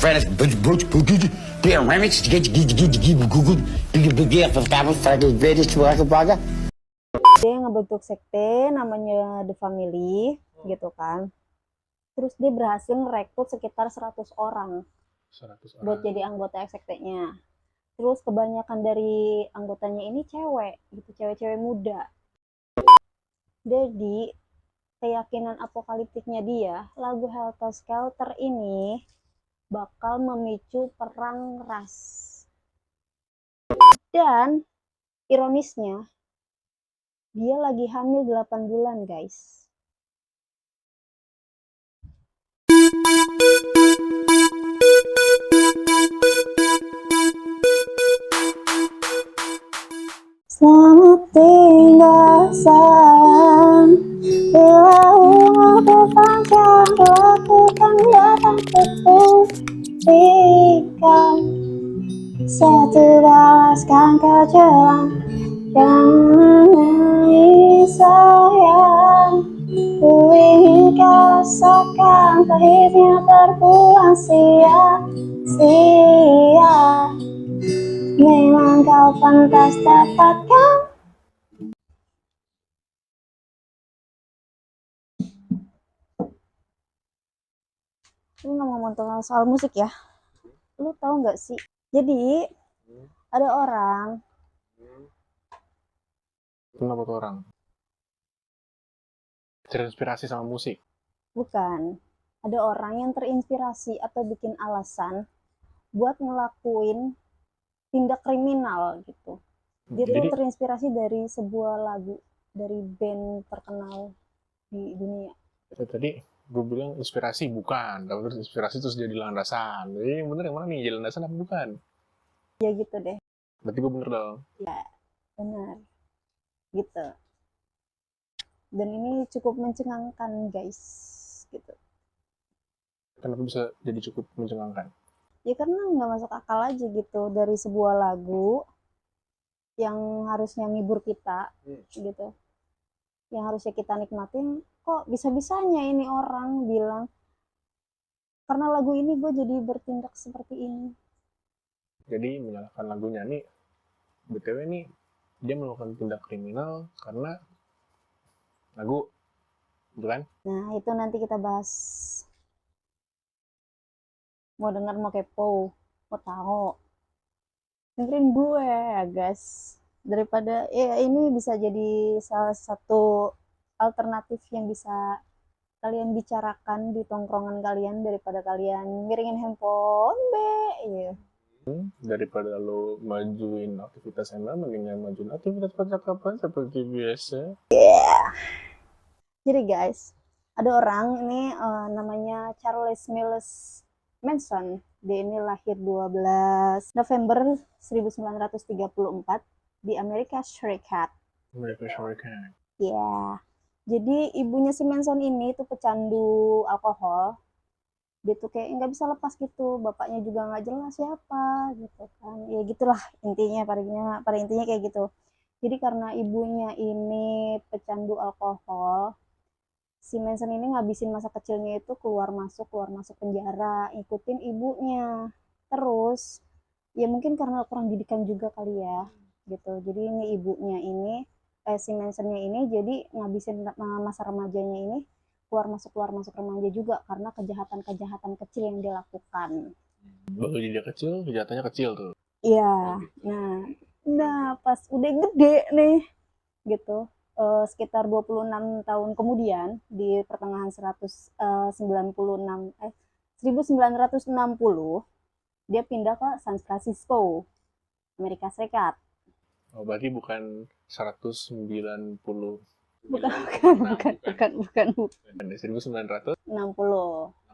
friends, Dia ngebentuk sekte namanya The Family gitu kan. Terus dia berhasil merekrut sekitar 100 orang 100 buat orang. jadi anggota sektenya. Terus kebanyakan dari anggotanya ini cewek gitu, cewek-cewek muda. Jadi keyakinan apokaliptiknya dia, lagu Helter Skelter ini bakal memicu perang ras. Dan ironisnya, dia lagi hamil 8 bulan, guys. Selamat tinggal sayang, bila umur berpanjang lakukan datang kebaikan. Satu balaskan kejelang yang sayang. Ku ingin kau rasakan pahitnya terbuang sia-sia. Memang kau pantas dapatkan. Ini ngomong tentang soal musik ya. Lu tahu nggak sih? Jadi ada orang Kenapa tuh orang terinspirasi sama musik? bukan, ada orang yang terinspirasi atau bikin alasan buat ngelakuin tindak kriminal gitu. Dia tuh Jadi terinspirasi dari sebuah lagu dari band terkenal di dunia. tadi gue bilang inspirasi bukan, tapi terus inspirasi terus jadi landasan. Jadi yang bener yang mana nih? Jadi landasan apa bukan? Ya gitu deh, Berarti gue bener dong. benar gitu. Dan ini cukup mencengangkan guys gitu. Kenapa bisa jadi cukup mencengangkan? Ya karena nggak masuk akal aja gitu, dari sebuah lagu yang harusnya ngibur kita gitu, yang harusnya kita nikmatin, kok bisa-bisanya ini orang bilang karena lagu ini gue jadi bertindak seperti ini. Jadi menyalahkan lagunya nih, BTW nih dia melakukan tindak kriminal karena lagu, bukan? Nah itu nanti kita bahas. Mau denger, mau kepo, mau tahu, dengerin gue ya guys, daripada ya ini bisa jadi salah satu alternatif yang bisa kalian bicarakan di tongkrongan kalian daripada kalian miringin handphone ya. Daripada lo majuin aktivitas yang lama, mendingan majuin aktivitas percakapan seperti biasa. Jadi guys, ada orang ini namanya Charles Miles Manson. Dia ini lahir 12 November 1934 di Amerika Serikat. Mereka syarikat. Ya, jadi ibunya si Manson ini tuh pecandu alkohol. Dia tuh kayak nggak bisa lepas gitu. Bapaknya juga nggak jelas siapa gitu kan. Ya gitulah intinya, pada intinya kayak gitu. Jadi karena ibunya ini pecandu alkohol, si Manson ini ngabisin masa kecilnya itu keluar masuk penjara, ikutin ibunya. Terus ya mungkin karena kurang didikan juga kali ya gitu. Jadi ini ibunya ini si Mansonnya ini jadi ngabisin masa remajanya ini keluar masuk remaja juga karena kejahatan-kejahatan kecil yang dilakukan. Baru dia kecil, kejahatannya kecil tuh. Iya, nah pas udah gede nih gitu, sekitar 26 tahun kemudian di pertengahan 1960 dia pindah ke San Francisco, Amerika Serikat. Oh, berarti bukan 190. Bukan. 1900. 60.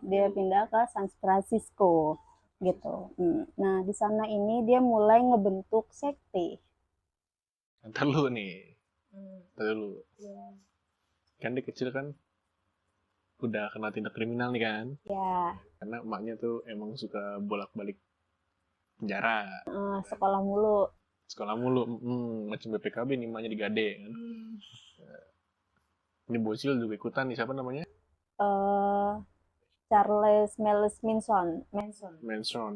Dia pindah ke San Francisco gitu. Nah, di sana ini dia mulai ngebentuk sekte. Ntar lu nih. Ntar lu. Kan dia kecil kan udah kena tindak kriminal nih kan. Ya, Karena emaknya tuh emang suka bolak-balik penjara. sekolah mulu. Sekolah mulu. Macam BPKB nih, emaknya digade kan. Ini bocil juga ikutan nih, siapa namanya? eh Charles Miles Manson. Manson.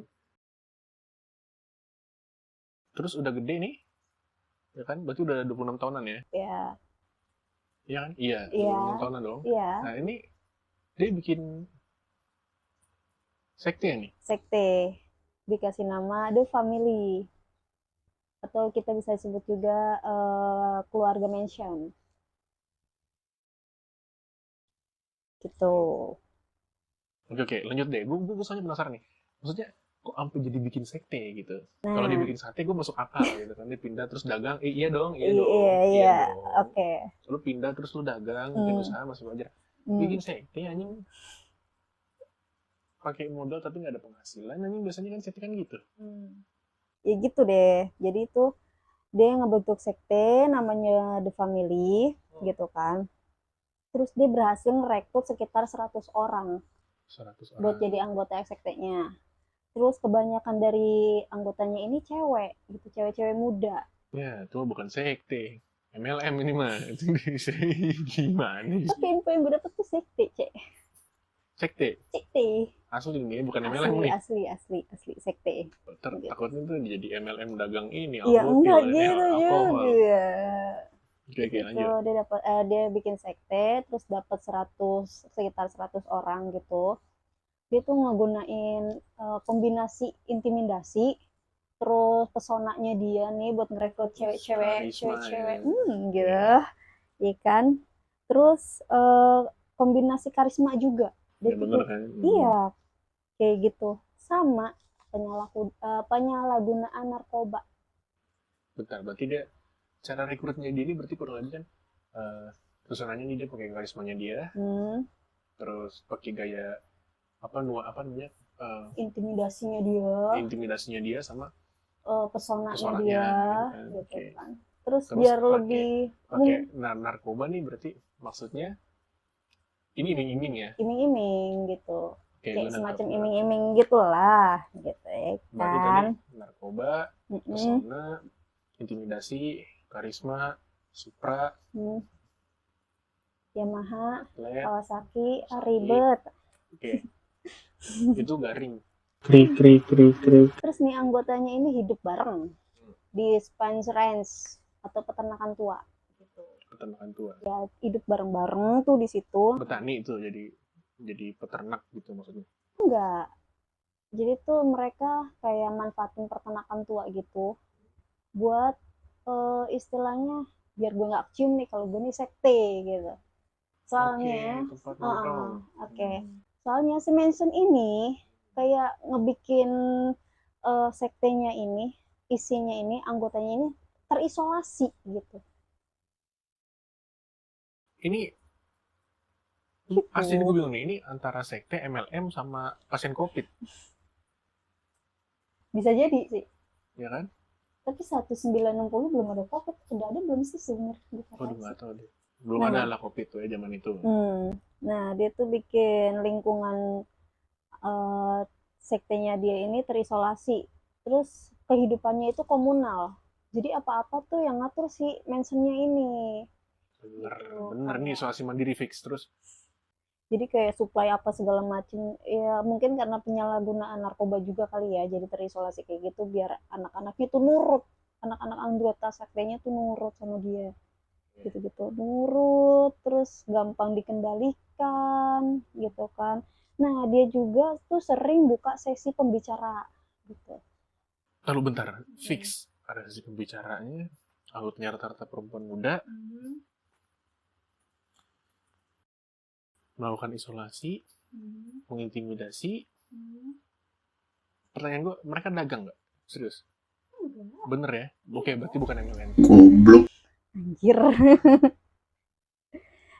Terus udah gede nih, ya kan? Berarti udah 26 tahunan ya? Ya, Iya kan? Iya, iya, 26 tahunan dong. iya. Nah ini dia bikin sekte ya nih? Sekte dikasih nama The Family, atau kita bisa sebut juga keluarga Manson gitu. Oke, oke, lanjut deh. Gue soalnya penasaran nih. Maksudnya, kok sampai jadi bikin sekte gitu? Kalau dia Nah, bikin sate, gue masuk akal gitu kan. Dia pindah terus dagang. Iya dong, iya iya dong, iya iya, dong. oke. Lu pindah terus lu dagang, bikin Hmm, usaha masih wajar. hmm. Bikin sekte anjing pakai modal tapi nggak ada penghasilan anjing biasanya kan sekte kan gitu. Ya gitu deh. Jadi itu dia ngebentuk sekte namanya The Family gitu kan. Terus dia berhasil merekrut sekitar 100 orang 100 buat orang. jadi anggota sektenya. Terus kebanyakan dari anggotanya ini cewek gitu, cewek-cewek muda. Ya, itu mah bukan sekte. MLM ini mah. Itu gimana Tapi sih? info yang gue dapet tuh sekte, cek. Sekte. Sekte. Asli ini bukan MLM Asli, nih. asli, asli, asli sekte. Gitu. Takutnya tuh jadi MLM dagang ini, Iya alkohol, enggak ini gitu alkohol. juga. Oke, oke, Itu lanjut. dia bikin sekte, terus dapat 100, sekitar 100 orang gitu. Dia tuh ngegunain kombinasi intimidasi, terus pesonanya dia nih buat ngerekrut cewek-cewek, Karisma cewek-cewek, ya. gitu, Oke. ya kan. Terus kombinasi karisma juga. Dia Ya tuh bener kan. iya kayak gitu. Sama penyalahgunaan narkoba. Bentar, berarti dia cara rekrutnya dia ini berarti kurang lebih kan susunannya nih dia pakai karismanya dia, Hmm, terus pakai gaya apa apa namanya intimidasinya dia, intimidasinya dia sama pesonanya pesonanya dia, gitu kan. gitu Oke. kan. Terus Terus biar pakai lebih pakai narkoba nih berarti maksudnya ini iming-iming ya. iming-iming gitu, Oke, gue kayak nangkep. semacam iming-iming gitulah gitu ya Berarti tadi kan. narkoba, Mm-mm. pesona, intimidasi, karisma, supra, Hmm. Yamaha, atlet, Kawasaki, sakit. ribet. Oke, itu garing. Krik krik krik krik. Terus nih anggotanya ini hidup bareng di Spence Ranch atau peternakan tua gitu. Peternakan tua. Ya hidup bareng-bareng tuh di situ. Petani itu jadi peternak gitu maksudnya. Enggak, jadi tuh mereka kayak manfaatin peternakan tua gitu buat istilahnya biar gue nggak cium nih kalau gue nih sekte gitu. Oke, Soalnya, tempat nongkrong. oke. Soalnya si Manson ini kayak ngebikin sektenya ini, isinya ini, anggotanya ini terisolasi gitu. Ini asli gue Gitu. bingung nih, ini antara sekte MLM sama pasien COVID, Bisa jadi sih. ya kan? Tapi 1960 belum ada COVID. Udah ada belum sih sebenarnya? Bukan Waduh tahu nggak sih. tahu deh. Belum ada Nah, lah COVID tuh ya zaman itu. nah dia tuh bikin lingkungan eh, sektenya dia ini terisolasi. Terus kehidupannya itu komunal. Jadi apa-apa tuh yang ngatur si Mansonnya ini. Bener, Gitu. bener nih Kayak isolasi mandiri fix terus. jadi kayak supply apa segala macam ya mungkin karena penyalahgunaan narkoba juga kali ya jadi terisolasi kayak gitu biar anak-anaknya tuh nurut, anak-anak anggota sektenya tuh nurut sama dia gitu-gitu, nurut terus gampang dikendalikan gitu kan. Nah dia juga tuh sering buka sesi pembicara gitu. Lalu bentar, fix ada sesi pembicaranya. Anggotanya rata-rata perempuan muda, melakukan isolasi, mengintimidasi. Pertanyaan gue, mereka dagang nggak? Serius? Bener ya? Oke, berarti bukan MLM. Goblok. Anjir.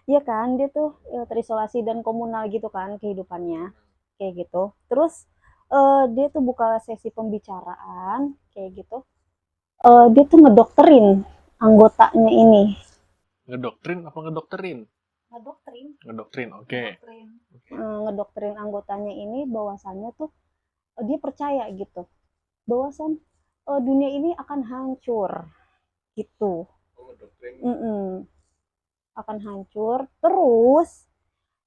Iya kan dia tuh ya, terisolasi dan komunal gitu kan kehidupannya kayak gitu. Terus dia tuh buka sesi pembicaraan kayak gitu. Dia tuh ngedokterin anggotanya ini. Ngedoktrin apa ngedokterin? Ngedoktrin. Ngedoktrin, oke. Oke. Ngedoktrin anggotanya ini bahwasannya tuh dia percaya gitu. Bahwasan dunia ini akan hancur gitu. Oh, ngedoktrin. Mm-mm. Akan hancur. Terus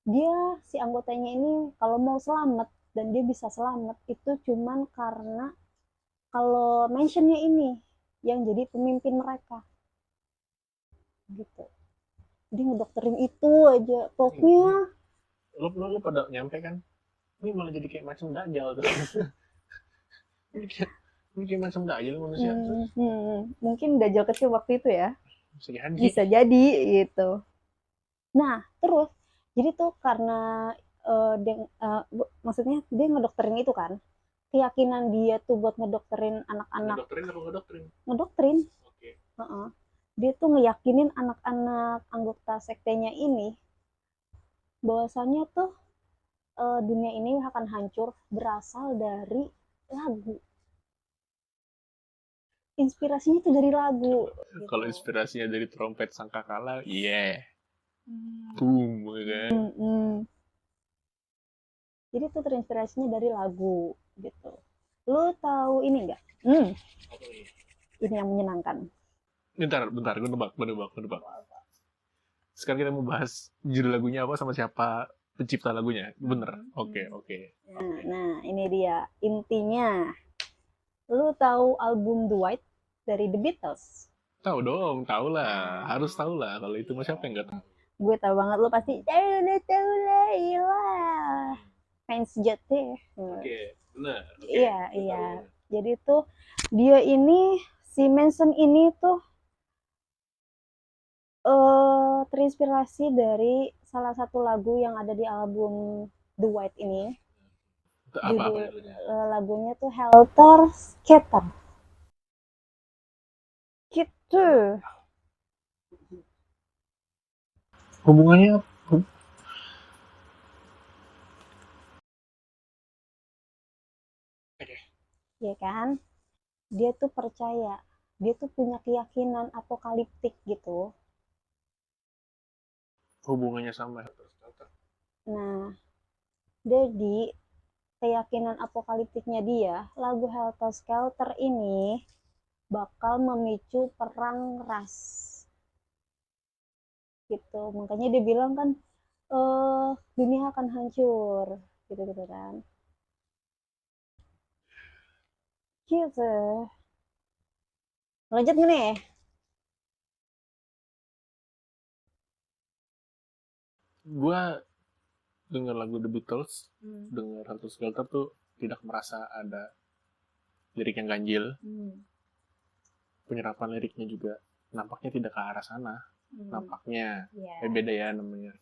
Dia si anggotanya ini kalau mau selamat dan dia bisa selamat itu cuman karena kalau mentionnya ini yang jadi pemimpin mereka gitu. Dia ngedokterin itu aja pokoknya. Ini lo pada nyampe kan, ini malah jadi kayak macam dajal tuh. Ini kayak macam dajal manusia terus Mungkin dajal kecil waktu itu ya, bisa jadi. bisa jadi gitu. Nah terus jadi tuh karena maksudnya dia ngedokterin itu kan, keyakinan dia tuh buat ngedokterin anak-anak, Ngedokterin apa ngedoktrin? ngedoktrin. Oke. Uh-uh. Dia tuh ngeyakinin anak-anak anggota sektenya ini bahwasanya tuh dunia ini akan hancur berasal dari lagu. Inspirasinya tuh dari lagu Kalau gitu. inspirasinya dari trompet sangkakala, iya, boom, ya kan? Hmm. Jadi tuh terinspirasinya dari lagu gitu. Lu tahu ini enggak? Apa nih? Ini yang menyenangkan. Bentar, gue nebak. Sekarang kita mau bahas judul lagunya apa sama siapa pencipta lagunya. Bener. Oke. Nah, ini dia intinya. Lu tahu album The White dari The Beatles? Tahu dong, tahu lah. Harus tahu lah. Kalau itu mah siapa yang nggak tahu? Gue tahu banget lu pasti tahu lah. Fans sejati. Oke, bener. Oke, Iya, gue iya. tahu. Jadi tuh dia ini si Manson ini tuh terinspirasi dari salah satu lagu yang ada di album The White ini. Apa Judul judulnya? lagunya tuh Helter Skelter. Gitu. Hubungannya Ya kan? Dia tuh percaya, dia tuh punya keyakinan apokaliptik gitu. hubungannya sama Helter Skelter. Nah, jadi keyakinan apokaliptiknya dia, lagu Helter Skelter ini bakal memicu perang ras gitu. Makanya dia bilang kan dunia akan hancur gitu gitu kan. Gitu. Lanjut nih. Gue denger lagu The Beatles, denger Helter Skelter tuh tidak merasa ada lirik yang ganjil. Penyerapan liriknya juga nampaknya tidak ke arah sana. Nampaknya. Beda ya namanya.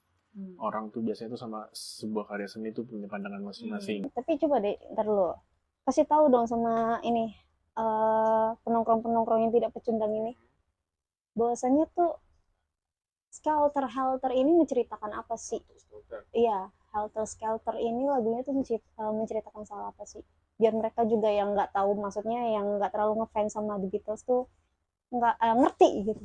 Orang tuh biasanya tuh sama sebuah karya seni tuh punya pandangan masing-masing. Tapi coba deh, ntar dulu. Kasih tahu dong sama ini penongkrong-penongkrong yang tidak pecundang ini, bahwasanya tuh Skelter Helter ini menceritakan apa sih? Iya, Helter Skelter ini lagunya tuh menceritakan soal apa sih? Biar mereka juga yang nggak tahu, maksudnya yang nggak terlalu ngefans sama The Beatles tuh nggak ngerti gitu.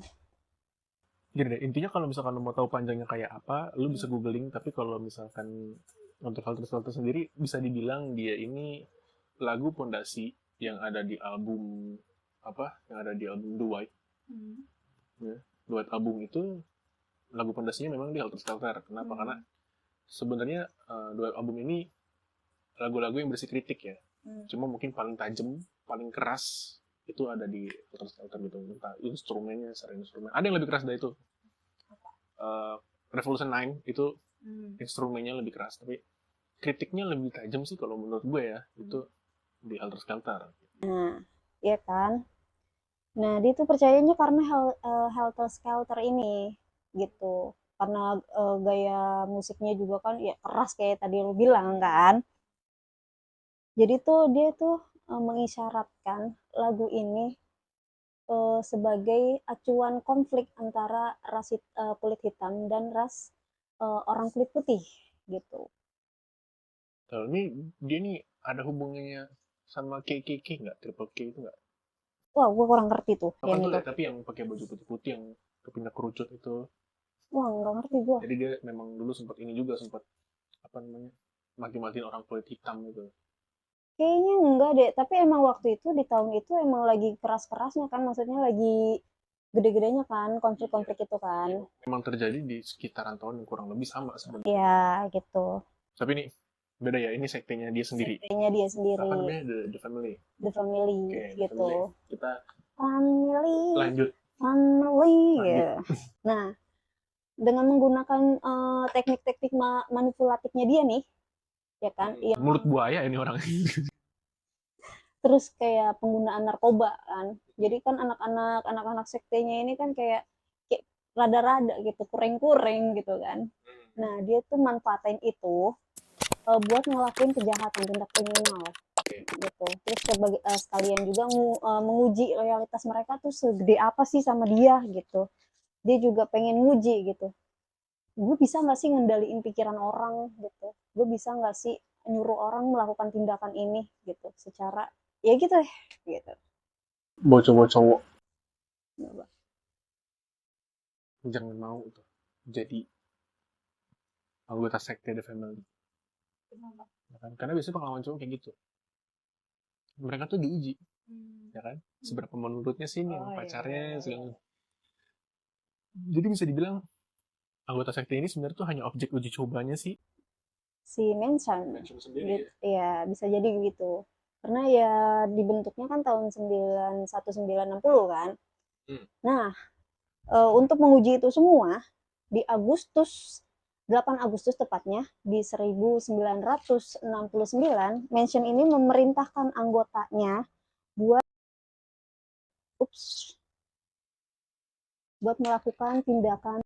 Gini deh, intinya kalau misalkan lo mau tahu panjangnya kayak apa, lo bisa googling. Tapi kalau misalkan untuk Helter Skelter sendiri, bisa dibilang dia ini lagu pondasi yang ada di album apa? Yang ada di album The White. Ya. The White album itu lagu pondasinya memang di Helter Skelter. Kenapa? Karena sebenarnya The White album ini lagu-lagu yang bersih kritik ya. Cuma mungkin paling tajam, paling keras itu ada di Helter Skelter gitu. Entah instrumennya, secara instrumen. Ada yang lebih keras dari itu. Revolution 9 itu instrumennya lebih keras, tapi kritiknya lebih tajam sih kalau menurut gue ya. Itu di Helter Skelter. Nah, iya kan? Nah, dia tuh percayanya karena Helter Skelter ini gitu. Karena gaya musiknya juga kan ya keras kayak tadi lu bilang kan. Jadi tuh dia tuh mengisyaratkan lagu ini sebagai acuan konflik antara kulit hitam dan ras orang kulit putih gitu. Kalau ini dia nih ada hubungannya sama KKK nggak? Triple K itu nggak? Wah, gue kurang ngerti tuh Apa yang tuh itu. ya? Tapi yang pakai baju putih-putih yang kepindah kerucut itu. Wah, nggak ngerti gue. Jadi dia memang dulu sempat ini juga sempat apa namanya mati-matiin orang kulit hitam gitu. Kayaknya enggak deh, tapi emang waktu itu di tahun itu emang lagi keras-kerasnya kan, maksudnya lagi gede-gedenya kan konflik-konflik itu kan. Memang terjadi di sekitaran tahun yang kurang lebih sama sebenarnya. Ya gitu. Tapi ini beda ya, ini sektenya dia sendiri. Sektenya dia Apa sendiri, namanya? The Family. The Family Oke, The gitu. Family. Kita Family, lanjut. family. Lanjut. Ya. Nah, dengan menggunakan teknik-teknik manipulatifnya dia nih, ya kan, yang Mulut buaya ini orang. terus kayak penggunaan narkoba kan. Jadi kan anak-anak sektenya ini kan kayak rada-rada gitu, kurang-kurang gitu kan. Nah, dia tuh manfaatin itu buat ngelakuin kejahatan, tindak kriminal gitu. Terus sekalian juga menguji loyalitas mereka tuh segede apa sih sama dia gitu. Dia juga pengen nguji gitu. Gue bisa nggak sih ngendaliin pikiran orang gitu. Gue bisa nggak sih nyuruh orang melakukan tindakan ini gitu. Secara ya gitu ya gitu. Bocah-bocah jangan mau tuh jadi anggota sekte The Family. Ya kan? Karena biasanya pengalaman cowok kayak gitu. Mereka tuh diuji, ya kan? Seberapa menurutnya sih ini sama pacarnya segala. Jadi bisa dibilang anggota sekte ini sebenarnya tuh hanya objek uji cobanya sih. Si Manson Sendiri gitu, ya bisa jadi gitu. Karena ya dibentuknya kan tahun 1960 kan. Nah, untuk menguji itu semua di 8 Agustus tepatnya di 1969, Mansion ini memerintahkan anggotanya buat ups, buat melakukan tindakan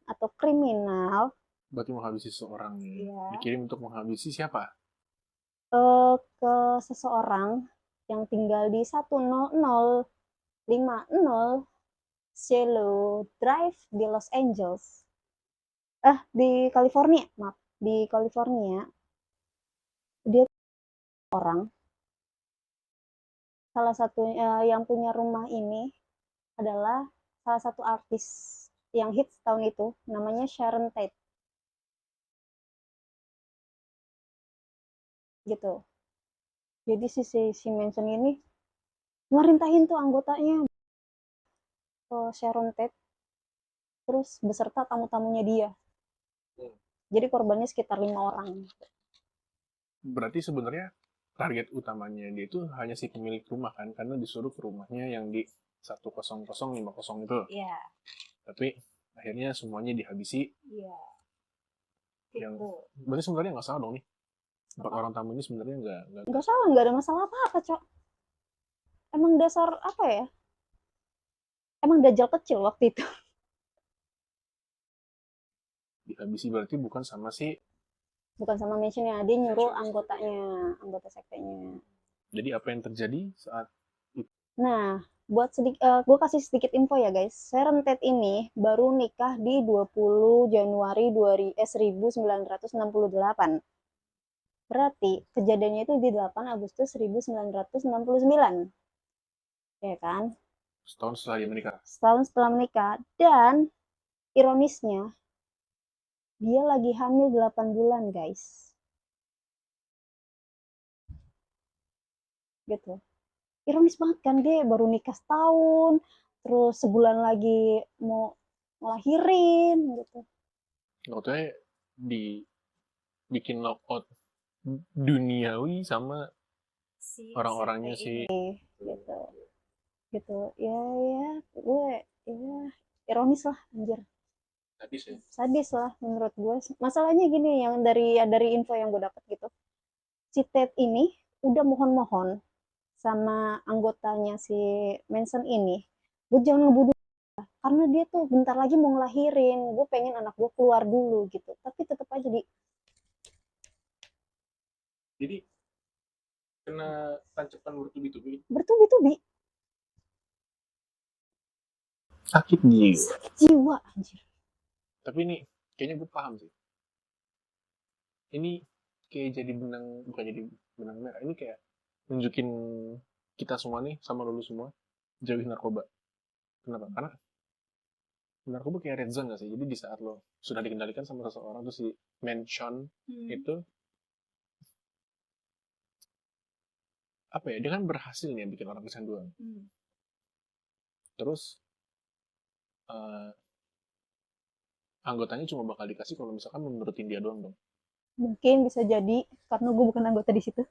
atau kriminal Berarti menghabisi seseorang nih. ya, Dikirim untuk menghabisi siapa? ke seseorang yang tinggal di 10050 Cielo Drive di Los Angeles. Di California, maaf, di California. Dia orang salah satunya yang punya rumah ini adalah salah satu artis yang hits tahun itu, namanya Sharon Tate gitu. Jadi si Manson ini merintahin tuh anggotanya Sharon Tate terus beserta tamu-tamunya dia. Jadi korbannya sekitar 5 orang. Berarti sebenarnya target utamanya dia itu hanya si pemilik rumah kan, karena disuruh ke rumahnya yang di 10050 itu. Iya. Tapi akhirnya semuanya dihabisi. Iya. Yang Gitu. berarti sebenarnya nggak salah dong nih. 4 orang tamu ini sebenarnya Nggak salah, nggak ada masalah apa-apa, Cok. Emang dasar apa ya? Emang dajal kecil waktu itu. dihabisi, berarti bukan sama si. Bukan sama Mansionnya, dia nyuruh anggotanya, anggota sektenya. Jadi apa yang terjadi saat itu? Nah, gue kasih sedikit info ya guys. Sharon Tate ini baru nikah di 20 Januari 1968. Berarti kejadiannya itu di 8 Agustus 1969. Ya kan? Setahun setelah dia menikah. Setahun setelah menikah. Dan ironisnya, dia lagi hamil 8 bulan guys. Gitu. Ironis banget kan, dia baru nikah setahun, terus sebulan lagi mau ngelahirin gitu. Waktunya dibikin lockout duniawi sama orang-orangnya sih. Gitu gitu ya, ya gue ya ironis lah anjir, sadis lah menurut gue. Masalahnya gini, yang dari info yang gue dapat gitu, si Ted ini udah mohon-mohon sama anggotanya si Manson ini, gue jangan ngebunuh karena dia tuh bentar lagi mau ngelahirin, gue pengen anak gue keluar dulu gitu, tapi tetap aja Jadi kena tancapan bertubi-tubi. bertubi-tubi. Sakit jiwa. Sakit jiwa anjir. Tapi ini kayaknya gue paham sih. Ini kayak jadi bukan jadi benang merah. Ini kayak nunjukin kita semua nih, sama lulu semua, jauhin narkoba. Kenapa? Karena narkoba kayak red zone gak sih? Jadi di saat lo sudah dikendalikan sama seseorang, tuh si Mansion itu apa ya? Dia kan berhasil nih bikin orang kecanduan. Terus eh, anggotanya cuma bakal dikasih kalau misalkan menurutin dia doang dong. Mungkin bisa jadi karena gue bukan anggota di situ.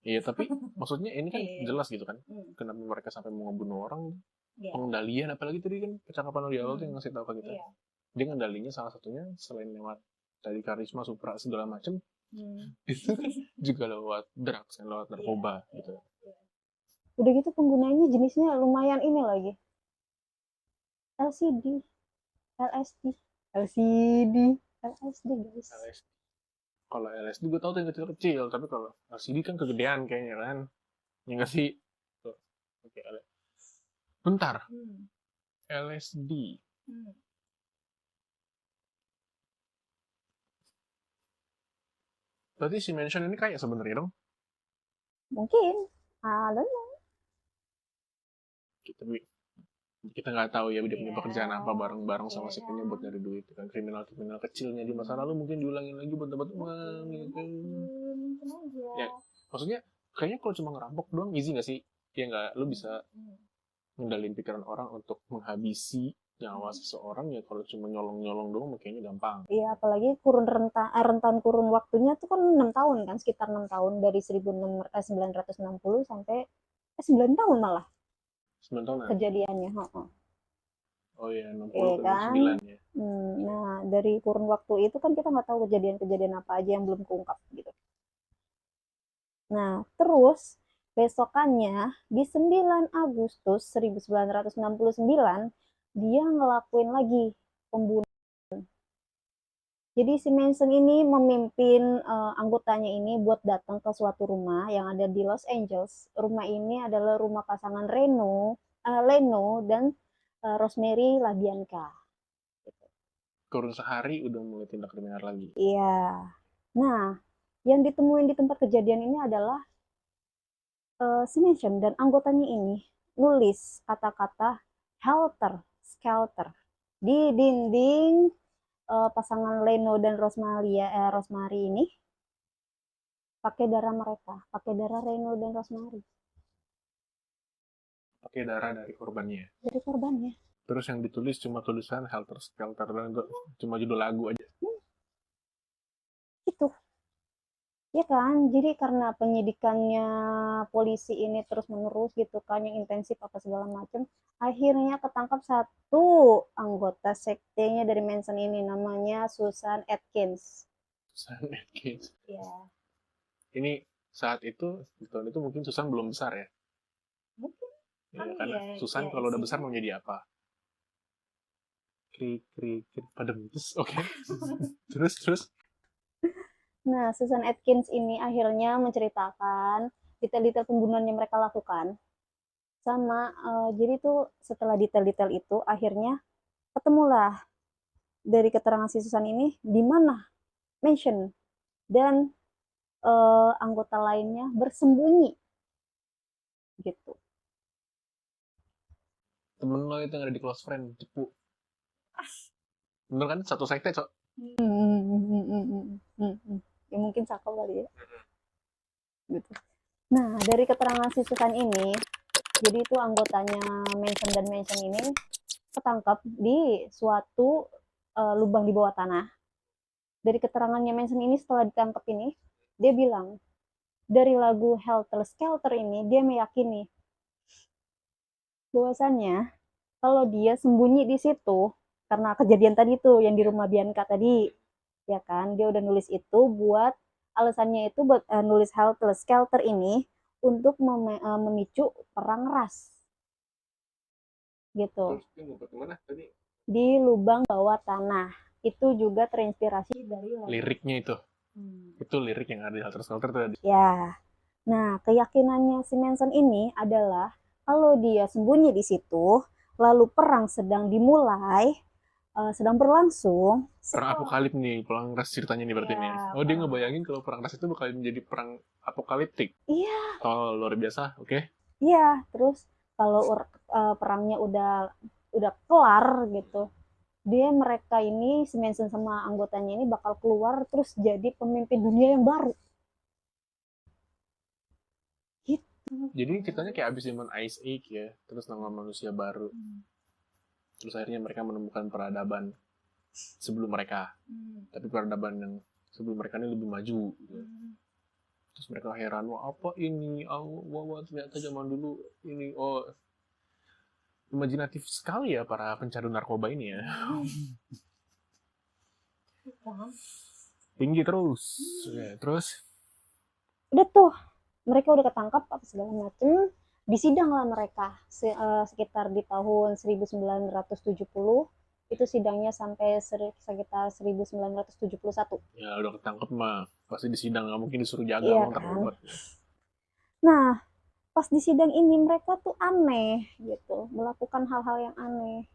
Iya, tapi maksudnya ini kan Iya. jelas gitu kan. Hmm. Kenapa mereka sampai mau ngebunuh orang? Iya. Pengendalian, apalagi tadi kan percakapan lo di awal tuh yang ngasih tahu ke kita. Iya. Dia ngendalinya salah satunya selain lewat tadi karisma, supra segala macem, itu kan juga lewat drugs kan, lewat narkoba gitu. Udah gitu penggunaannya jenisnya lumayan ini lagi. LCD, LSD, LCD, LSD guys. LSD. Kalau LSD gue tau tuh yang kecil-kecil, tapi kalau LCD kan kegedean kayaknya kan. Ya nggak sih? Tuh. Oke, bentar. LSD. Berarti si Mansion ini kayak sebenarnya dong. Mungkin, I don't know. Tapi kita nggak tahu ya dia punya Iya. pekerjaan apa bareng-bareng sama si Iya. Kenya buat nyari duit kan, kriminal kecilnya di masa lalu mungkin diulangin lagi buat dapat uang gitu kan. Mungkin aja. Ya maksudnya kayaknya kalau cuma ngerampok doang easy nggak sih, ya nggak, lu bisa ngendalin pikiran orang untuk menghabisi nyawa seseorang. Ya kalau cuma nyolong-nyolong doang kayaknya gampang. Iya, apalagi rentan kurun waktunya tuh kan 6 tahun kan, sekitar 6 tahun dari 1960 sampai 9 tahun malah 9 tahun. kejadiannya. Oh iya, 60 Iya ke kan? 9 ya. Nah, dari kurun waktu itu kan kita nggak tahu kejadian-kejadian apa aja yang belum keungkap gitu. Nah, terus besokannya di 9 Agustus 1969 dia ngelakuin lagi pembunuhan. Jadi si Manson ini memimpin anggotanya ini buat datang ke suatu rumah yang ada di Los Angeles. Rumah ini adalah rumah pasangan Leno dan Rosemary LaBianca. Kurun sehari udah mulai tindak kriminal lagi. Iya. Nah, yang ditemuin di tempat kejadian ini adalah si Manson dan anggotanya ini nulis kata-kata helter skelter di dinding pasangan Leno dan Rosemary ini pakai darah mereka, pakai darah Leno dan Rosemary. Pakai darah dari korbannya. Dari korbannya. Terus yang ditulis cuma tulisan Helter Skelter dan cuma judul lagu aja. Itu. Ya kan, jadi karena penyidikannya polisi ini terus menerus gitu kan, yang intensif apa segala macam, akhirnya ketangkap satu anggota sektenya dari Manson ini, namanya Susan Atkins. Susan Atkins. Ya. Ini saat itu, di tahun itu mungkin Susan belum besar ya? Mungkin. Ya, karena Susan ya, kalau udah besar mau jadi apa? Krik, krik, krik, padam. Terus, oke. Terus. Nah, Susan Atkins ini akhirnya menceritakan detail-detail pembunuhan yang mereka lakukan. Sama, jadi tuh setelah detail-detail itu, akhirnya ketemulah dari keterangan si Susan ini di mana Mansion dan anggota lainnya bersembunyi gitu. Temen lo itu yang ada di close friend, cepu. Bener kan? Satu sekte, Cok. Ya mungkin cakep kali ya. Gitu. Nah, dari keterangan si Susan ini, jadi itu anggotanya Manson dan Mansion ini ketangkap di suatu lubang di bawah tanah. Dari keterangannya Manson ini setelah ditangkap ini, dia bilang, dari lagu Helter Skelter ini, dia meyakini bahwasannya kalau dia sembunyi di situ, karena kejadian tadi tuh yang di rumah Bianca tadi, ya kan, dia udah nulis itu buat alasannya itu buat nulis Helter Skelter ini untuk memicu perang ras gitu. Terus dia ngumpet kemana tadi? Di lubang bawah tanah. Itu juga terinspirasi dari Liriknya itu. Itu lirik yang ada di Helter Skelter tadi. Ya. Nah, keyakinannya si Manson ini adalah kalau dia sembunyi di situ, lalu perang sedang dimulai, sedang berlangsung. Perang apokalip nih, perang ras ceritanya nih berarti nih. Oh, dia ngebayangin kalau perang ras itu bakal menjadi perang apokaliptik. Iya. Oh, luar biasa, oke. Iya, terus kalau perangnya udah kelar gitu, mereka ini si Manson sama anggotanya ini bakal keluar terus jadi pemimpin dunia yang baru. Gitu. Jadi ceritanya kayak abis zaman Ice Age ya, terus nama manusia baru. Terus akhirnya mereka menemukan peradaban sebelum mereka, tapi peradaban yang sebelum mereka ini lebih maju gitu. Terus mereka heran, wah apa ini, wah ternyata zaman dulu ini, oh imajinatif sekali ya para pencandu narkoba ini ya. Tinggi terus. Ya, terus Udah tuh, mereka udah ketangkap apa segala macem, disidang lah mereka sekitar di tahun 1970, itu sidangnya sampai sekitar 1971. ya udah ketangkep mah pasti disidang, nggak mungkin disuruh jaga Iya bang kan. terlibat. Nah, pas di sidang ini mereka tuh aneh gitu, melakukan hal-hal yang aneh,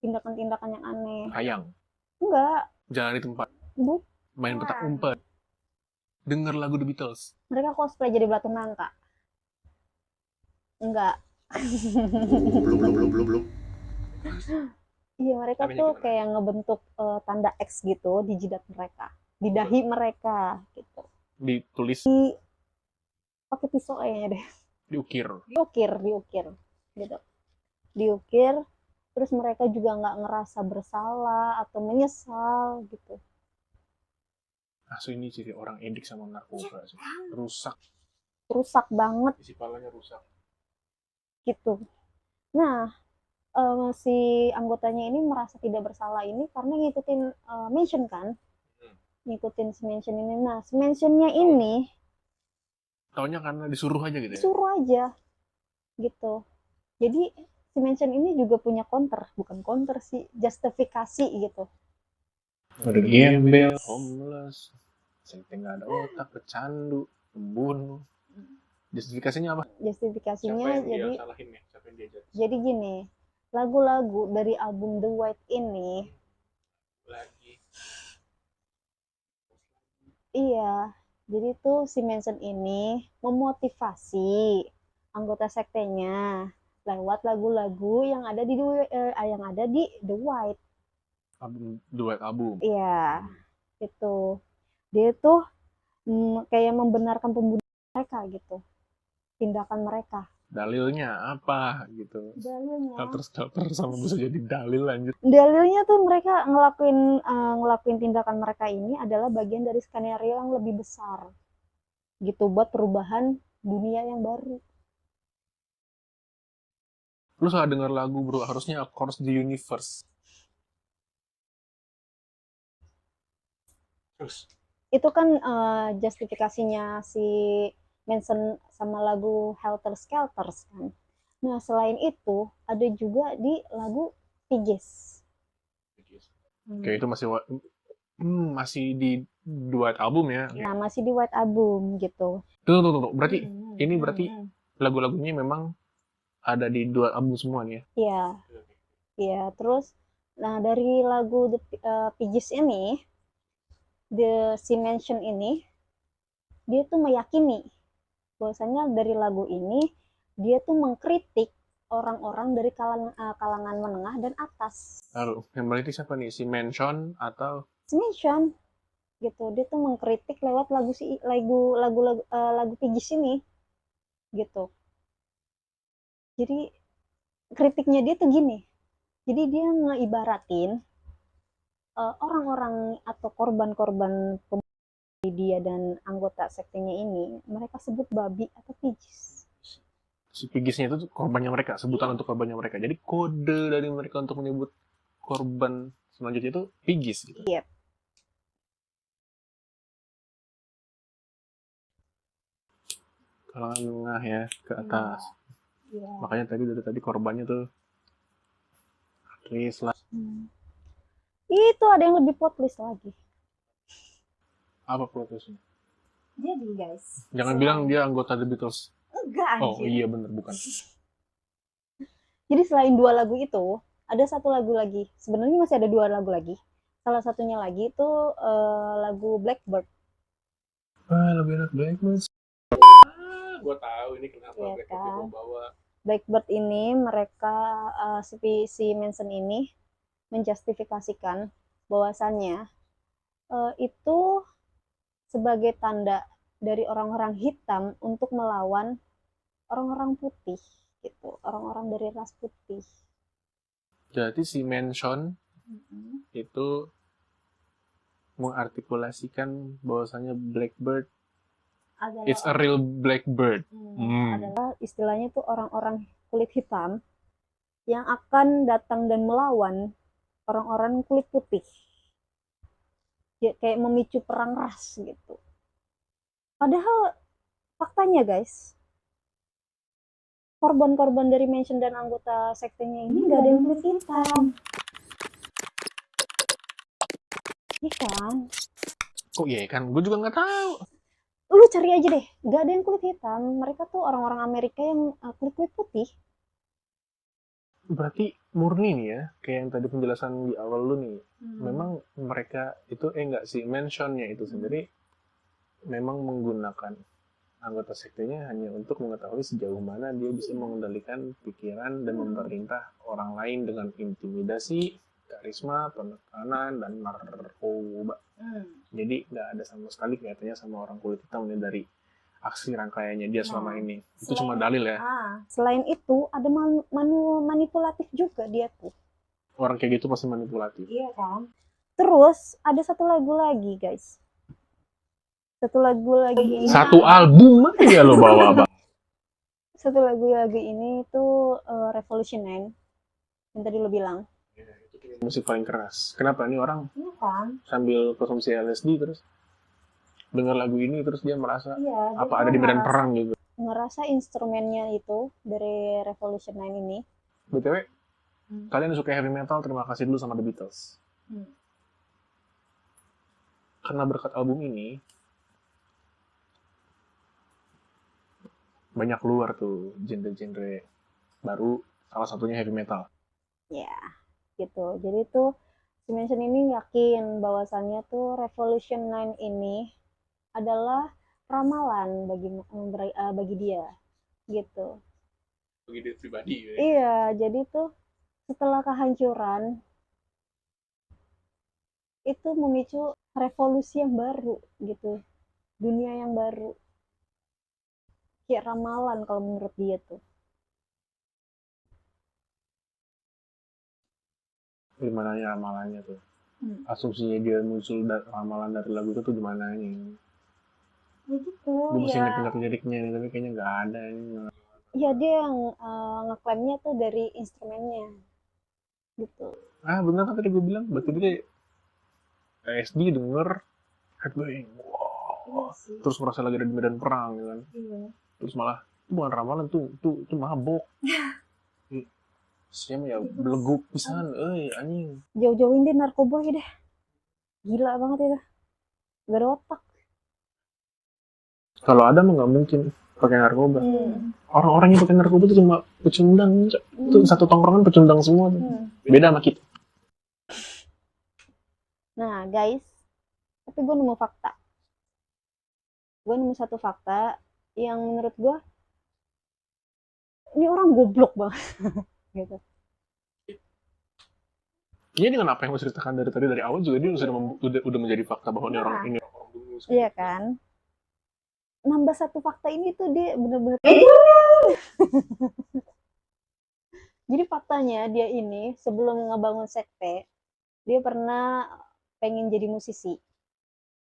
tindakan-tindakan yang aneh. Hayang, Enggak, jalan di tempat, main petak bukan. umpet, denger lagu The Beatles. Mereka cosplay jadi batu nangka. Enggak. Belum. Iya, mereka Anehnya tuh gimana? kayak ngebentuk tanda X gitu di jidat mereka, di dahi mereka gitu. Ditulis, Pakai pisau kayaknya deh. diukir. Diukir gitu. Diukir, terus mereka juga nggak ngerasa bersalah atau menyesal gitu. So ini ciri orang edik sama narkoba sih. Rusak, Rusak banget isi palanya rusak. gitu. Nah, si anggotanya ini merasa tidak bersalah ini karena ngikutin mention kan, ngikutin si mention ini. Nah, si mentionnya ini Taunya karena disuruh aja gitu ya. disuruh aja gitu. Jadi si mention ini juga punya bukan counter sih, justifikasi gitu. Ada gembel, homeless, senteng nggak ada otak, pecandu, pembunuh. Justifikasinya apa? Justifikasinya Siapa yang dia jadi salahin ya? Siapa yang dia judge? jadi gini, lagu-lagu dari album The White ini, Lagi. iya, jadi tuh si Manson ini memotivasi anggota sektenya lewat lagu-lagu yang ada di The White. Album, duet album. Iya, itu. Dia tuh kayak membenarkan pembunuhan mereka gitu, tindakan mereka. Dalilnya apa gitu. Dalilnya, Shelter sama bisa jadi dalil lanjut. dalilnya tuh mereka ngelakuin tindakan mereka ini adalah bagian dari skenario yang lebih besar gitu buat perubahan dunia yang baru. Lu salah denger lagu bro, harusnya Across the Universe. Terus Itu kan justifikasinya si Manson sama lagu Helter Skelter kan. Nah, selain itu ada juga di lagu Piggies. oke, itu masih di duet album ya. Nah, masih di White Album gitu. Tunggu. Berarti ini berarti lagu-lagunya memang ada di duet album semua nih ya. Iya, iya. Terus, nah dari lagu Piggies ini, si Mansion ini, dia tuh meyakini bahwasanya dari lagu ini dia tuh mengkritik orang-orang dari kalangan menengah dan atas. Lalu yang berarti siapa nih? Si Manson atau Si Mansion gitu, dia tuh mengkritik lewat lagu Piggies ini gitu. Jadi kritiknya dia tuh gini. Jadi dia ngeibaratin orang-orang atau korban-korban dia dan anggota sektenya ini, mereka sebut babi atau pigis. si Pigisnya itu korbannya mereka, sebutan untuk korbannya mereka. Jadi kode dari mereka untuk menyebut korban selanjutnya itu Pigis gitu. Iya. Kalangan menengah ya ke atas. Iya. Makanya dari tadi korbannya tuh Chris lah. Itu ada yang lebih plot twist lagi. Apa protesnya? Jadi guys, Jangan bilang dia anggota The Beatles. enggak Oh iya bener, bukan. Jadi selain dua lagu itu, ada satu lagu lagi. Sebenarnya masih ada dua lagu lagi. Salah satunya lagi itu lagu Blackbird. Lebih enak Blackbird. Gue tahu ini kenapa Ya Blackbird kan? dibawa. Blackbird ini mereka si Manson ini menjustifikasikan bahwasannya itu sebagai tanda dari orang-orang hitam untuk melawan orang-orang putih gitu, orang-orang dari ras putih. Jadi si Manson Mm-mm. itu mengartikulasikan bahwasanya Blackbird it's a Adalah real Blackbird. adalah istilahnya tuh orang-orang kulit hitam yang akan datang dan melawan orang-orang kulit putih. Dia kayak memicu perang ras gitu. Padahal faktanya guys, korban-korban dari Manson dan anggota sektenya ini nggak ada yang kulit hitam. Iya kan? Kok iya kan? Gue juga nggak tahu. Lu cari aja deh, nggak ada yang kulit hitam. Mereka tuh orang-orang Amerika yang kulit-kulit putih. Berarti murni nih ya, kayak yang tadi penjelasan di awal lu nih. Memang mereka itu enggak sih Mansionnya itu sendiri memang menggunakan anggota sektenya hanya untuk mengetahui sejauh mana dia bisa mengendalikan pikiran dan memerintah orang lain dengan intimidasi, karisma, penekanan, dan narkoba. Jadi nggak ada sama sekali kaitannya sama orang kulit hitam nih dari aksi rangkaiannya dia selama ini. Itu cuma dalil ya. Selain itu, ada manipulatif juga dia tuh. Orang kayak gitu pasti manipulatif. Iya kan? Terus ada satu lagu lagi guys. Satu lagu lagi ini. Satu album aja ya lo bawa, Bang. Satu lagu lagi ini tuh Revolution 9 yang tadi lo bilang. Musik paling keras. Kenapa nih orang Iya kan? sambil konsumsi LSD terus dengar lagu ini terus dia merasa Iya, apa ada di medan perang gitu. Ngerasa instrumennya itu dari Revolution 9 ini. BTW, kalian yang suka heavy metal, terima kasih dulu sama The Beatles. Karena berkat album ini, banyak keluar tuh genre-genre baru, salah satunya heavy metal. Ya, gitu. Jadi tuh si Manson ini yakin bahwasannya tuh Revolution 9 ini adalah ramalan bagi dia gitu. Bagi dia pribadi ya. Iya, jadi tuh setelah kehancuran itu memicu revolusi yang baru gitu, dunia yang baru. Kayak ramalan kalau menurut dia tuh. Gimana ya ramalannya tuh? Asumsinya dia muncul ramalan dari lagu itu tuh gimana nih? Ya gitu. Gue mesti Ya, inget-inget liriknya nih, tapi kayaknya nggak ada ini. ya dia yang ngeklaimnya tuh dari instrumennya gitu. Ah bener kan tadi gue bilang, berarti dia SD denger headbang, wow. Iya Terus merasa lagi ada di medan perang gitu kan. Iya. Terus malah itu bukan ramalan tuh mabok. Siapa ya beleguk pisan, anjing. Jauh-jauhin deh narkoba ya deh. Gila banget itu. Gak ada otak. Kalau ada mah nggak mungkin pakai narkoba. Orang-orang yang pakai narkoba itu cuma pecundang. Itu satu tongkrongan pecundang semua tuh. Beda sama kita. Nah guys, tapi gue nemu fakta. Gue nemu satu fakta yang menurut gue ini orang goblok banget. Gitu. Iya dengan apa yang gue ceritakan dari tadi dari awal juga dia udah menjadi fakta bahwa ini orang ini. Iya kan? Nambah satu fakta ini tuh dia bener-bener jadi faktanya dia ini sebelum ngebangun sekte dia pernah pengen jadi musisi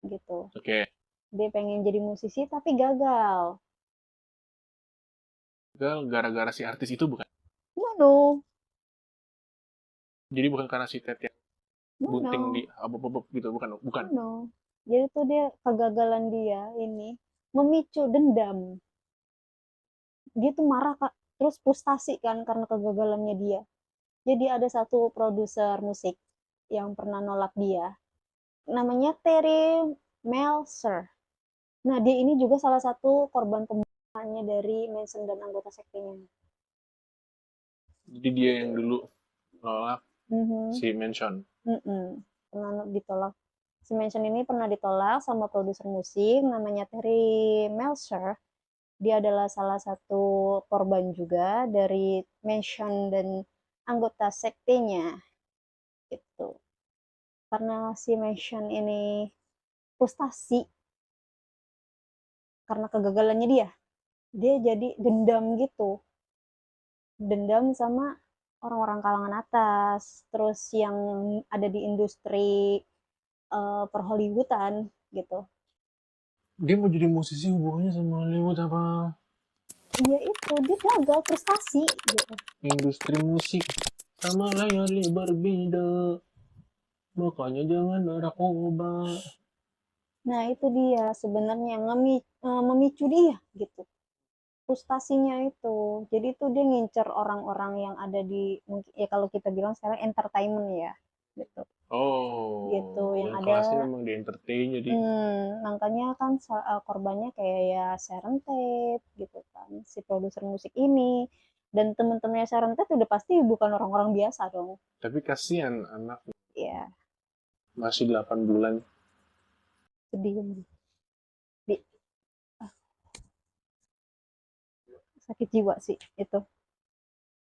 gitu. Oke. Dia pengen jadi musisi tapi gagal. Gagal gara-gara si artis itu bukan. No. Jadi bukan karena si Ted yang bunting No. di abop gitu, bukan. No. Jadi tuh dia kegagalan dia ini memicu dendam. Dia tuh marah Kak, terus frustasi kan karena kegagalannya dia. Jadi ada satu produser musik yang pernah nolak dia. Namanya Terry Meltzer. Nah, dia ini juga salah satu korban pembunuhannya dari Manson dan anggota sektenya. Jadi dia yang dulu nolak si Manson. Pernah ditolak. Si Manson ini pernah ditolak sama produser musik namanya Terry Meltzer. Dia adalah salah satu korban juga dari Manson dan anggota sektenya. Gitu. Karena si Manson ini frustasi karena kegagalannya dia jadi dendam gitu, dendam sama orang-orang kalangan atas, terus yang ada di industri per-Hollywoodan gitu. Dia mau jadi musisi hubungannya sama Hollywood apa Iya itu, dia gagal, frustasi gitu. industri musik sama layar lebar beda. Makanya jangan narkoba. Nah itu dia sebenarnya memicu dia gitu. Frustasinya itu. Jadi itu dia ngincer orang-orang yang ada di, mungkin ya kalau kita bilang sekarang entertainment ya gitu. Gitu Oh, yang yang ada. kelasnya memang di entertain jadi. Makanya kan korbannya kayak ya Sharon Tate gitu kan, si produser musik ini. Dan temen-temennya Sharon Tate udah pasti bukan orang-orang biasa dong. Tapi kasihan anak Ya, masih 8 bulan. sedih. Di, ah, sakit jiwa sih itu.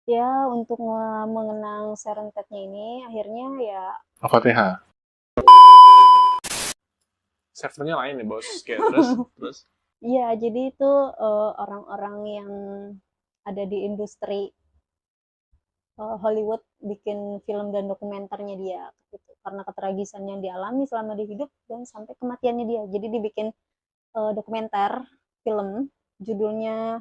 Ya, untuk mengenang Sharon Tate-nya ini, akhirnya ya, Al-Fatihah. Servernya lain ya bos. Kayak terus terus. iya, jadi itu orang-orang yang ada di industri Hollywood bikin film dan dokumenternya dia gitu. Karena ketragisan yang dialami selama dia hidup dan sampai kematiannya dia. Jadi dibikin dokumenter film judulnya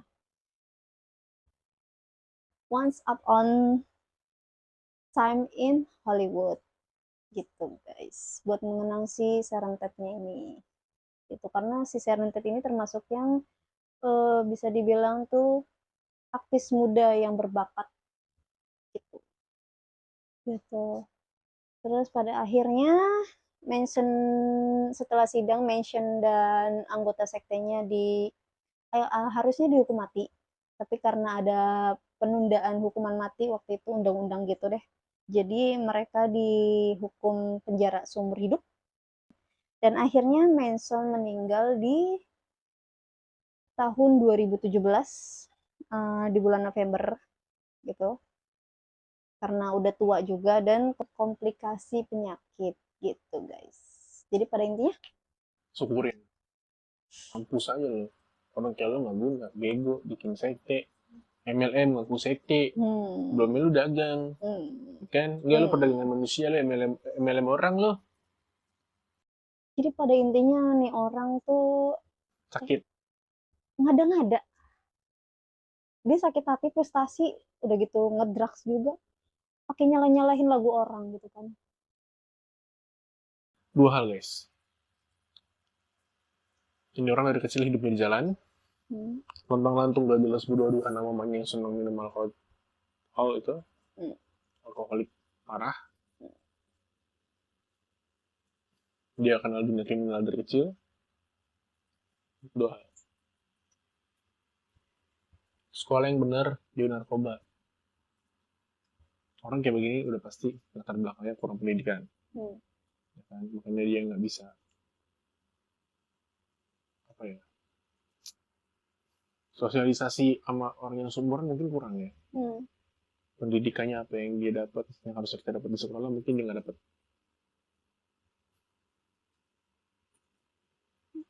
Once Upon Time in Hollywood gitu guys. Buat mengenang si Sharon Tate-nya ini. Itu karena si Sharon Tate ini termasuk yang bisa dibilang tuh aktis muda yang berbakat gitu. Gitu. Terus pada akhirnya mention setelah sidang mention dan anggota sektenya harusnya dihukum mati. Tapi karena ada penundaan hukuman mati waktu itu undang-undang gitu deh. Jadi mereka dihukum penjara seumur hidup dan akhirnya Manson meninggal di tahun 2017 di bulan November gitu. Karena udah tua juga dan komplikasi penyakit gitu guys. Jadi pada intinya, Syukurin. Kampus aja loh. Orang kayak lo nggak guna. Bego. Bikin sekte. MLM ngaku sekte. hmm, Belum lu dagang. hmm, Kan? Enggak lo hmm. perdagangan manusia lo. MLM orang lo. Jadi pada intinya nih orang tuh Sakit. ngada-ngada. Dia sakit hati, frustasi, udah gitu ngedrugs juga. Pakai nyala-nyalahin lagu orang gitu kan. Dua hal guys. Ini orang dari kecil hidupnya di jalan. Hmm, Lontang lantung gak jelas berdua-dua karena mamanya yang senang minum alkohol itu. hmm, Alkoholik parah. Dia kenal dunia kriminal dari kecil. Dua hal. Sekolah yang benar, dia narkoba. Orang kayak begini udah pasti latar belakangnya kurang pendidikan. hmm, Ya kan? Makanya dia nggak bisa apa ya, sosialisasi sama orang yang seumuran mungkin kurang ya. hmm. Pendidikannya apa yang dia dapat, yang harus kita dapat di sekolah mungkin dia nggak dapat.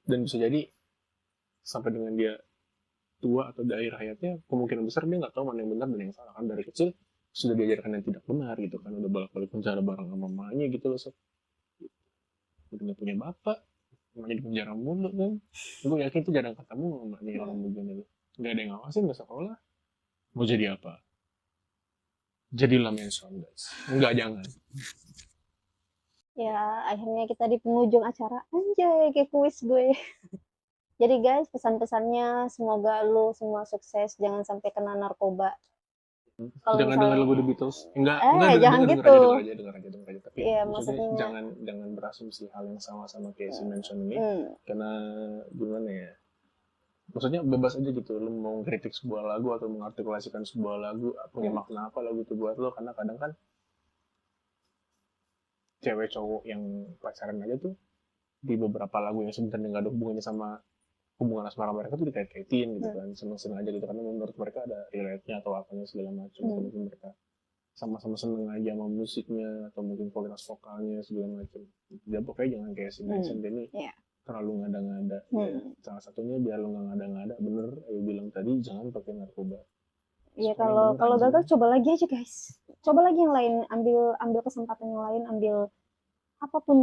Dan bisa jadi sampai dengan dia tua atau di akhir hayatnya, kemungkinan besar dia nggak tahu mana yang benar dan yang salah kan dari kecil sudah diajarkan yang tidak benar gitu kan, udah bolak-balik penjara bareng sama mamanya gitu loh, udah nggak punya bapak, mamanya di penjara mulu kan. Gue yakin itu jarang ketemu mamanya orang Hmm. begini tuh, nggak ada yang ngawasin ke sekolah. Mau jadi apa? Jadilah Manson guys. Enggak, jangan. Ya akhirnya kita di penghujung acara. Anjay kayak kuis gue. Jadi guys pesan-pesannya semoga lu semua sukses. Jangan sampai kena narkoba. Kalau Jangan dengar lagu misalnya The Beatles. Enggak, jangan denger gitu. aja, denger aja, denger aja, denger aja. Tapi Iya maksudnya maksudnya. jangan berasumsi hal yang sama kayak si Manson ini, Hmm, karena gimana ya? Maksudnya bebas aja gitu, lu mau kritik sebuah lagu atau mengartikulasikan sebuah lagu, punya hmm, makna apa lagu itu buat lo, karena kadang kan cewek cowok yang pacaran aja tuh di beberapa lagu yang sebenarnya nggak ada hubungannya sama hubungan asmara mereka tuh dikait-kaitin gitu hmm, kan, seneng-seneng aja gitu karena menurut mereka ada relate-nya atau apanya segala macam, atau hmm, mungkin mereka sama-sama seneng aja sama musiknya atau mungkin kualitas vokalnya segala macam. Ya pokoknya jangan kayak si Manson, hmm. dia ini Ya. terlalu ngada-ngada ya. Hmm. Salah satunya biar lo nggak ngada-ngada, bener Ayu bilang tadi, jangan pakai narkoba. Iya, Sekolah yang bener kalau anjing. gagal coba lagi aja guys, coba lagi yang lain, ambil kesempatan yang lain, ambil apapun,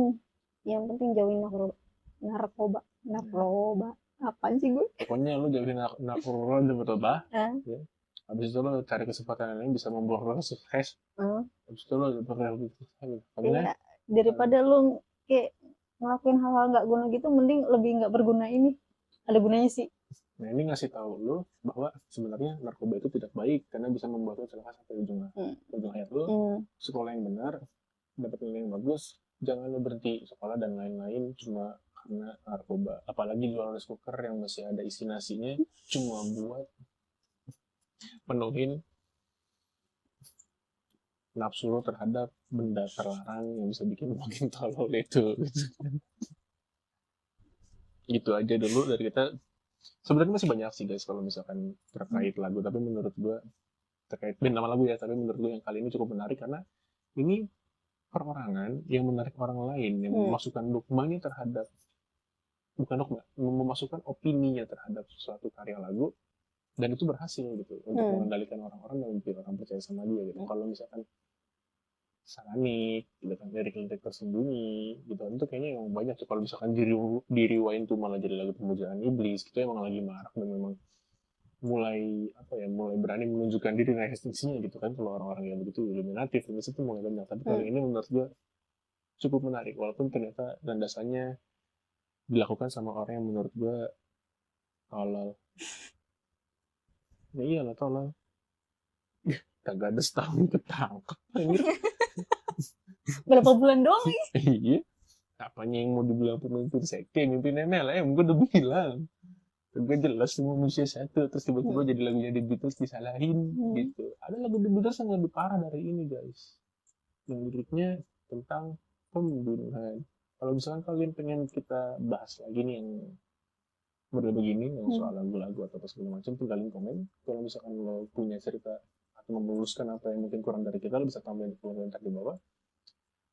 yang penting jauhin narkoba narkoba apaan sih gue. Pokoknya lu jauhin narkoba dan berubah. Ah, Ya. Habis itu lo cari kesempatan yang lain bisa membawa lo sukses. ah, Habis itu lo bakal karena iya, daripada lu kayak ngelakuin hal-hal nggak guna gitu, mending lebih nggak berguna ini, ada gunanya sih. nah ini ngasih tahu lo bahwa sebenarnya narkoba itu tidak baik karena bisa membuat lo celaka sampai Hmm. ujung hayat lo. Hmm. Sekolah yang benar, dapat nilai yang bagus, jangan lo berhenti sekolah dan lain-lain cuma karena narkoba. Apalagi jual rice cooker yang masih ada isi nasinya cuma buat penuhin nafsu lo terhadap benda terlarang yang bisa bikin makin tolol itu. Gitu aja dulu dari kita. Sebenarnya masih banyak sih guys kalau misalkan terkait lagu, tapi menurut gue terkait band nama lagu ya, tapi menurut gue yang kali ini cukup menarik karena ini perorangan yang menarik orang lain yang Hmm. memasukkan dogmanya terhadap, bukan dogma, memasukkan opininya terhadap suatu karya lagu, dan itu berhasil gitu untuk Hmm. mengendalikan orang-orang dan bikin orang percaya sama dia gitu. Kalau misalkan Saranik gitu kan, lirik-lirik tersembunyi gitu kan, itu kayaknya yang banyak tuh kalau misalkan di rewind tuh malah jadi lagu pemujaan iblis gitu, emang lagi marak dan memang mulai apa ya, mulai berani menunjukkan diri nah eksistensinya gitu kan. Kalau orang-orang yang begitu iluminatif itu mulai banyak, tapi kalau Hmm. ini menurut gue cukup menarik walaupun ternyata landasannya dilakukan sama orang yang menurut gue tolol. Ya iyalah tolol, kagak ada setahun ketangkep anjir. Berapa bulan doang ya? Iya, apanya yang mau dibilang pemimpin sekte, mimpin MLM, gue udah bilang gue jelas semua manusia satu, terus tiba-tiba Hmm. jadi lagunya The Beatles disalahin Hmm. gitu. Ada lagu The Beatles yang lebih parah dari ini guys, yang liriknya tentang pembunuhan. Kalau misalkan kalian pengen kita bahas lagi nih yang model begini, yang Hmm. soal lagu-lagu atau segala macam, tinggalin komen. Kalau misalkan lo punya cerita atau memuluskan apa yang mungkin kurang dari kita, lo bisa tambahin di komentar di bawah.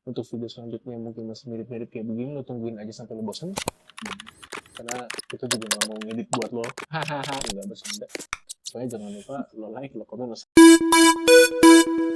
Untuk video selanjutnya yang mungkin masih mirip-mirip kayak begini, lo tungguin aja sampai lo bosan, karena kita juga nggak mau ngedit buat lo hahaha, nggak bercanda. Pokoknya jangan lupa lo like, lo komen, lo